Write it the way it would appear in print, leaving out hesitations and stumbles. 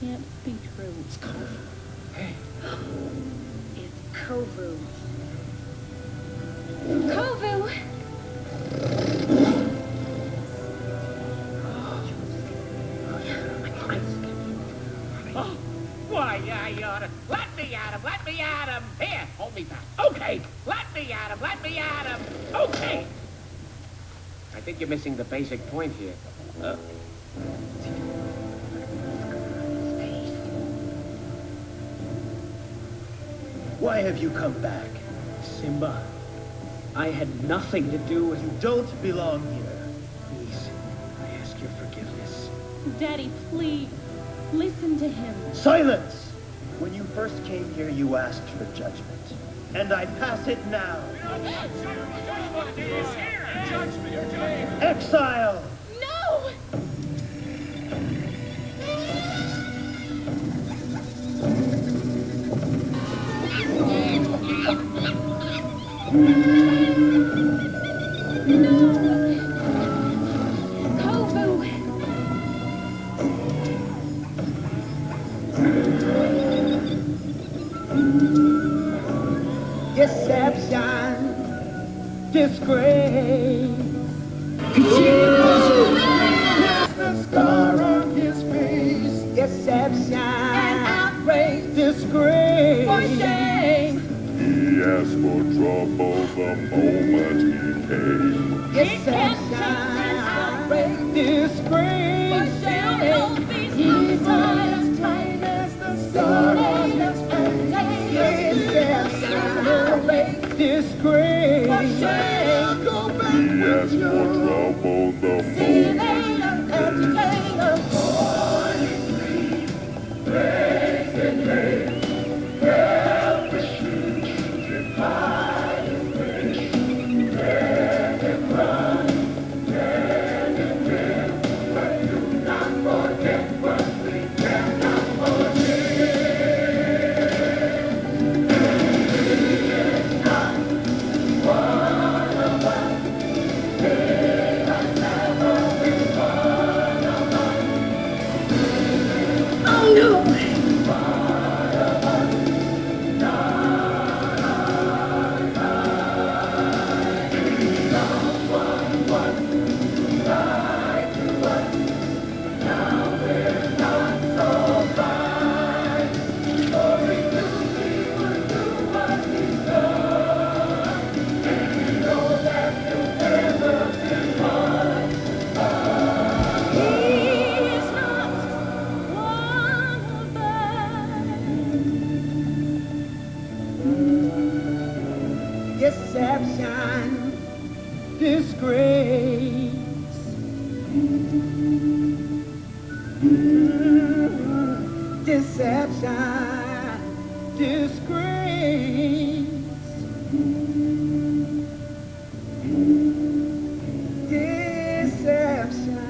can't be true. It's Kovu. Hey. It's Kovu. Kovu! Oh, why, I oughta... Let me at him! Let me at him! Here, hold me back. Okay, let me at him! Let me at him! Okay! I think you're missing the basic point here. Why have you come back, Simba? I had nothing to do with... You don't belong here. Please, I ask your forgiveness. Daddy, please, listen to him. Silence! When you first came here, you asked for judgment. And I pass it now. Exile! No! Deception, disgrace. The scar on his face. Deception and outrage, disgrace. For shame. He asked for trouble the moment he came. Deception and outrage, disgrace. For shame. He's as tight as the scar on his face. Disgrace. He asked for trouble the Deception.